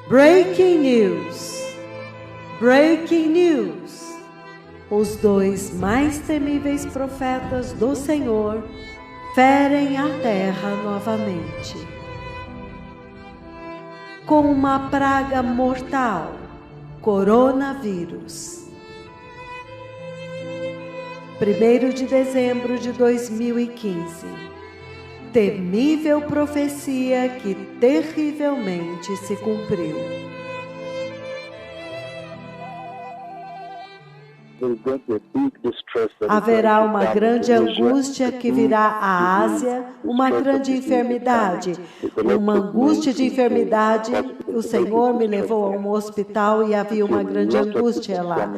Breaking news! Breaking news! Os dois mais temíveis profetas do Senhor ferem a terra novamente. Com uma praga mortal, coronavírus. 1º de dezembro de 2015. Temível profecia que terrivelmente se cumpriu. Haverá uma grande angústia que virá à Ásia, uma grande enfermidade. Uma angústia de enfermidade. O Senhor me levou a um hospital e havia uma grande angústia lá.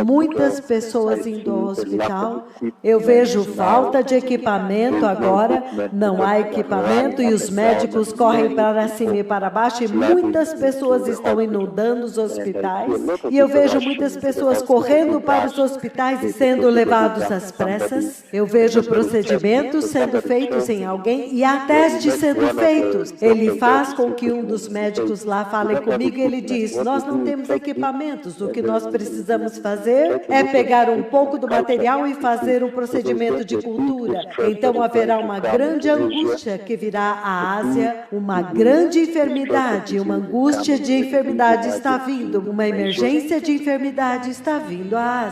Muitas pessoas indo ao hospital. Eu vejo falta de equipamento agora. Não há equipamento e os médicos correm para cima e para baixo. E muitas pessoas estão inundando os hospitais. E eu vejo muitas pessoas correndo para os hospitais e sendo levados às pressas. Eu vejo procedimentos sendo feitos em alguém e há testes sendo feitos. Ele faz com que um dos médicos lá fale comigo e ele diz: nós não temos equipamentos, o que nós precisamos fazer é pegar um pouco do material e fazer um procedimento de cultura. Então haverá uma grande angústia que virá à Ásia, uma grande enfermidade, uma angústia de enfermidade está vindo, uma emergência de enfermidade está vindo à Ásia.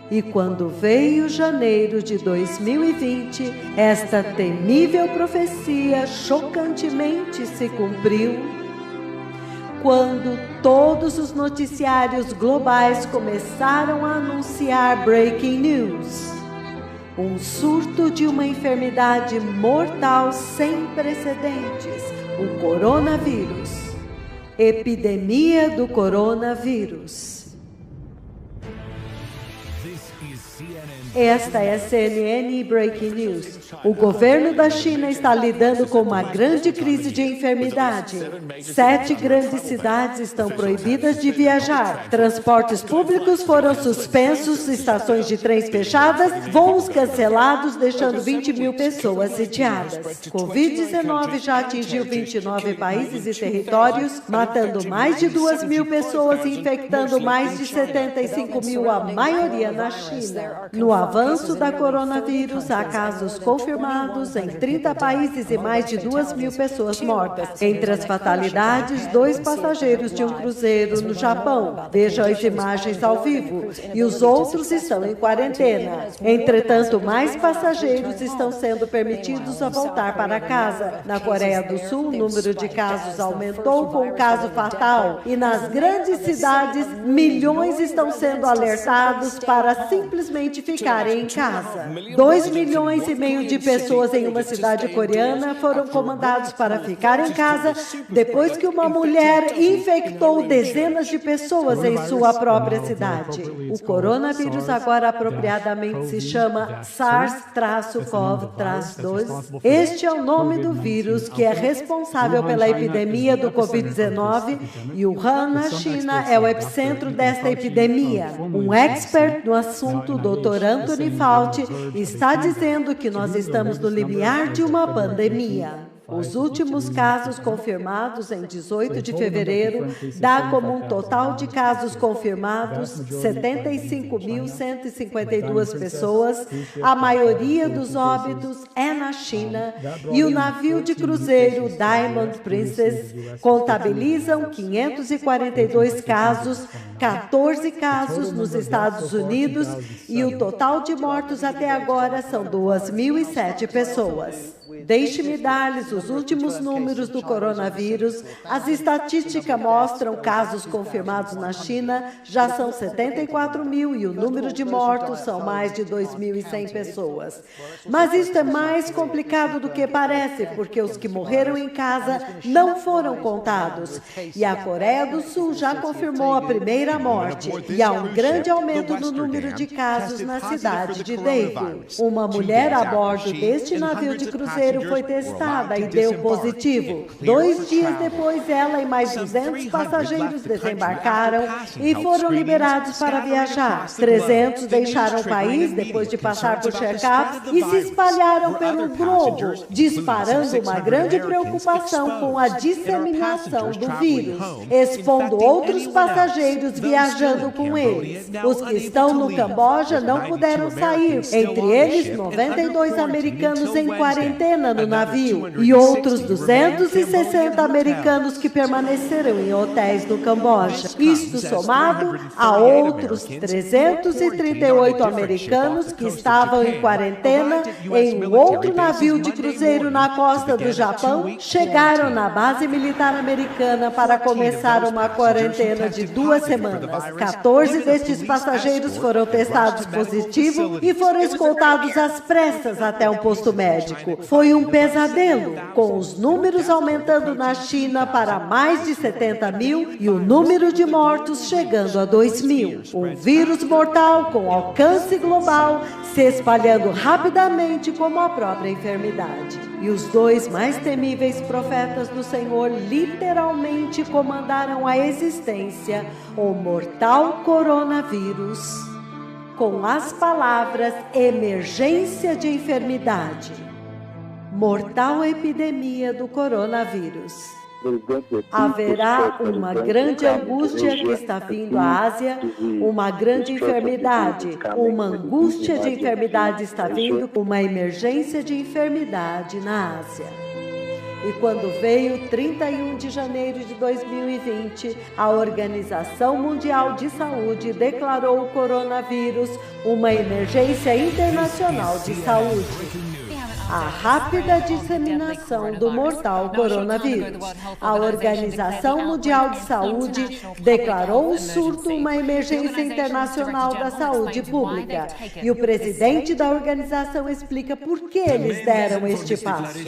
E quando veio janeiro de 2020, esta temível profecia chocantemente se cumpriu, quando todos os noticiários globais começaram a anunciar breaking news. Um surto de uma enfermidade mortal sem precedentes, o coronavírus. Epidemia do coronavírus. Esta é a CNN Breaking News. O governo da China está lidando com uma grande crise de enfermidade. 7 grandes cidades estão proibidas de viajar. Transportes públicos foram suspensos, estações de trens fechadas, voos cancelados, deixando 20 mil pessoas sitiadas. Covid-19 já atingiu 29 países e territórios, matando mais de 2 mil pessoas e infectando mais de 75 mil, a maioria na China. No avanço da coronavírus, há casos confirmados em 30 países e mais de 2 mil pessoas mortas. Entre as fatalidades, 2 passageiros de um cruzeiro no Japão. Vejam as imagens ao vivo. E os outros estão em quarentena. Entretanto, mais passageiros estão sendo permitidos a voltar para casa. Na Coreia do Sul, o número de casos aumentou com um caso fatal. E nas grandes cidades, milhões estão sendo alertados para simplesmente ficarem em casa. 2,5 milhões de pessoas em uma cidade coreana foram comandados para ficar em casa depois que uma mulher infectou dezenas de pessoas em sua própria cidade. O coronavírus agora apropriadamente se chama SARS-CoV-2. Este é o nome do vírus que é responsável pela epidemia do Covid-19 e Wuhan, na China, é o epicentro desta epidemia. Um expert no assunto, Dr. Anthony Fauci, está dizendo que nós estamos no limiar de uma pandemia. Os últimos casos confirmados em 18 de fevereiro dá como um total de casos confirmados 75.152 pessoas. A maioria dos óbitos é na China e o navio de cruzeiro Diamond Princess contabilizam 542 casos, 14 casos nos Estados Unidos e o total de mortos até agora são 2.007 pessoas. Deixe-me dar-lhes os últimos números do coronavírus. As estatísticas mostram casos confirmados na China já são 74 mil e o número de mortos são mais de 2.100 pessoas. Mas isso é mais complicado do que parece, porque os que morreram em casa não foram contados. E a Coreia do Sul já confirmou a primeira morte. E há um grande aumento no número de casos na cidade de Daegu. Uma mulher a bordo deste navio de cruzeiro fevereiro foi testada e deu positivo. 2 dias depois, ela e mais 200 passageiros desembarcaram e foram liberados para viajar. 300 deixaram o país depois de passar por check-ups e se espalharam pelo globo, disparando uma grande preocupação com a disseminação do vírus, expondo outros passageiros viajando com eles. Os que estão no Camboja não puderam sair, entre eles 92 americanos em quarentena no navio e outros 260 americanos que permaneceram em hotéis no Camboja. Isto somado a outros 338 americanos que estavam em quarentena em um outro navio de cruzeiro na costa do Japão, chegaram na base militar americana para começar uma quarentena de 2 semanas. 14 destes passageiros foram testados positivos e foram escoltados às pressas até um posto médico. Foi um pesadelo, com os números aumentando na China para mais de 70 mil e o número de mortos chegando a 2 mil. Um vírus mortal com alcance global se espalhando rapidamente como a própria enfermidade. E os 2 mais temíveis profetas do Senhor literalmente comandaram a existência, o mortal coronavírus, com as palavras emergência de enfermidade, mortal epidemia do coronavírus. Haverá uma grande angústia que está vindo à Ásia, uma grande enfermidade, uma angústia de enfermidade está vindo, uma emergência de enfermidade na Ásia. E quando veio 31 de janeiro de 2020, a Organização Mundial de Saúde declarou o coronavírus uma emergência internacional de saúde. A rápida disseminação do mortal coronavírus. A Organização Mundial de Saúde declarou o surto uma emergência internacional da saúde pública. E o presidente da organização explica por que eles deram este passo.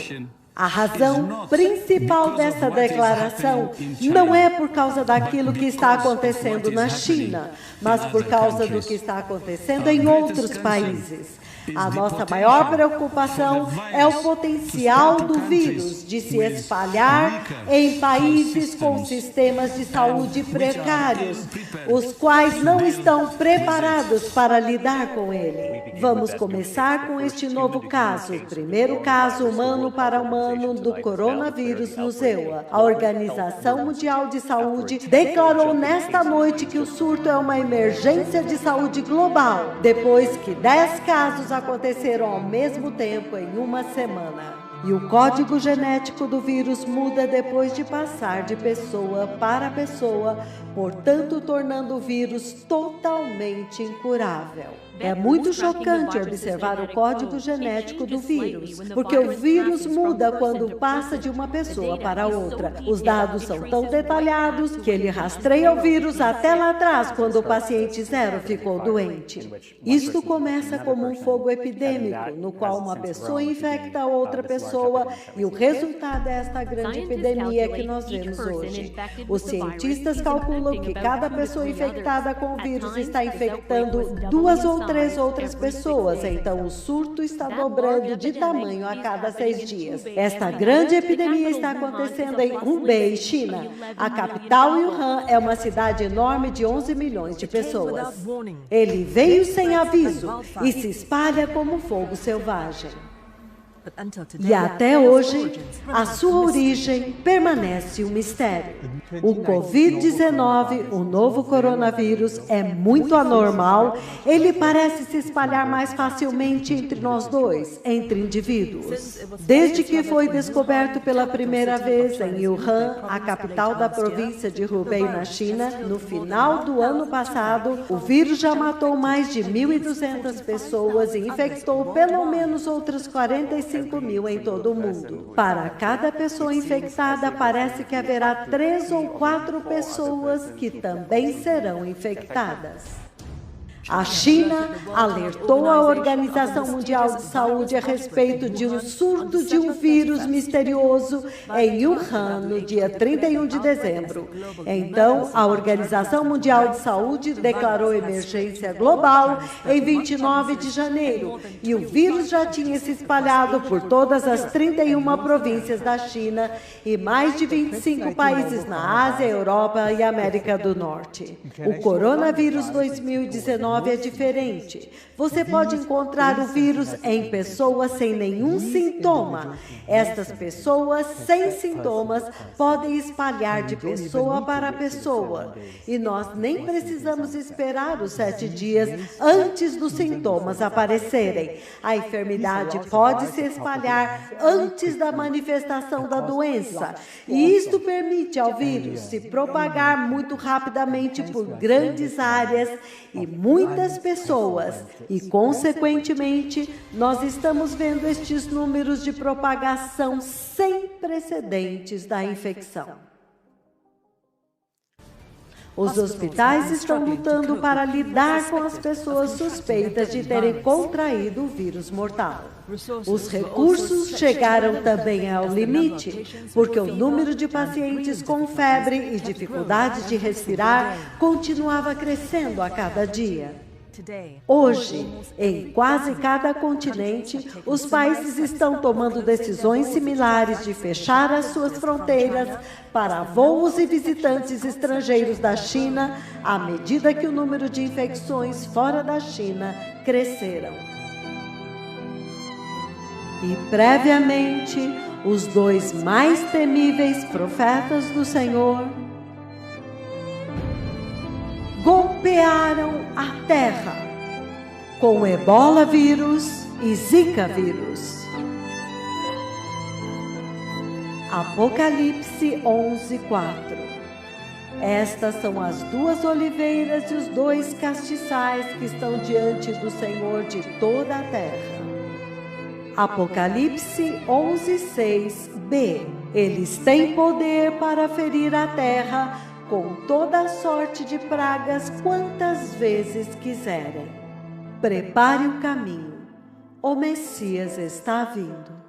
A razão principal dessa declaração não é por causa daquilo que está acontecendo na China, mas por causa do que está acontecendo em outros países. A nossa maior preocupação é o potencial do vírus de se espalhar em países com sistemas de saúde precários, os quais não estão preparados para lidar com ele. Vamos começar com este novo caso, o primeiro caso humano para humano do coronavírus no ZEUA. A Organização Mundial de Saúde declarou nesta noite que o surto é uma emergência de saúde global, depois que 10 casos aconteceram ao mesmo tempo em uma semana. E o código genético do vírus muda depois de passar de pessoa para pessoa, portanto tornando o vírus totalmente incurável. É muito chocante observar o código genético do vírus, porque o vírus muda quando passa de uma pessoa para outra. Os dados são tão detalhados que ele rastreia o vírus até lá atrás, quando o paciente 0 ficou doente. Isto começa como um fogo epidêmico, no qual uma pessoa infecta outra pessoa, e o resultado é esta grande epidemia que nós vemos hoje. Os cientistas calculam que cada pessoa infectada com o vírus está infectando 2 ou 3 outras pessoas, então o surto está dobrando de tamanho a cada 6 dias. Esta grande epidemia está acontecendo em Hubei, China. A capital, Wuhan, é uma cidade enorme de 11 milhões de pessoas. Ele veio sem aviso e se espalha como fogo selvagem. E até hoje, a sua origem permanece um mistério. O Covid-19, o novo coronavírus, é muito anormal. Ele parece se espalhar mais facilmente entre nós dois, entre indivíduos. Desde que foi descoberto pela primeira vez em Wuhan, a capital da província de Hubei, na China, no final do ano passado, o vírus já matou mais de 1.200 pessoas e infectou pelo menos outras 45 mil em todo o mundo. Para cada pessoa infectada, parece que haverá 3 ou 4 pessoas que também serão infectadas. A China alertou a Organização Mundial de Saúde a respeito de um surto de um vírus misterioso em Wuhan no dia 31 de dezembro. Então, a Organização Mundial de Saúde declarou emergência global em 29 de janeiro e o vírus já tinha se espalhado por todas as 31 províncias da China e mais de 25 países na Ásia, Europa e América do Norte. O coronavírus 2019 é diferente. Você pode encontrar o vírus em pessoas sem nenhum sintoma. Estas pessoas sem sintomas podem espalhar de pessoa para pessoa. E nós nem precisamos esperar os 7 dias antes dos sintomas aparecerem. A enfermidade pode se espalhar antes da manifestação da doença. E isto permite ao vírus se propagar muito rapidamente por grandes áreas e muitas pessoas. E, consequentemente, nós estamos vendo estes números de propagação sem precedentes da infecção. Os hospitais estão lutando para lidar com as pessoas suspeitas de terem contraído o vírus mortal. Os recursos chegaram também ao limite, porque o número de pacientes com febre e dificuldade de respirar continuava crescendo a cada dia. Hoje, em quase cada continente, os países estão tomando decisões similares de fechar as suas fronteiras para voos e visitantes estrangeiros da China, à medida que o número de infecções fora da China cresceram. E, previamente, os 2 mais temíveis profetas do Senhor golpearam a terra com Ebola vírus e Zika vírus. Apocalipse 11:4. Estas são as 2 oliveiras e os 2 castiçais que estão diante do Senhor de toda a terra. Apocalipse 11:6b. Eles têm poder para ferir a terra com toda sorte de pragas quantas vezes quiserem. Prepare o caminho. O Messias está vindo.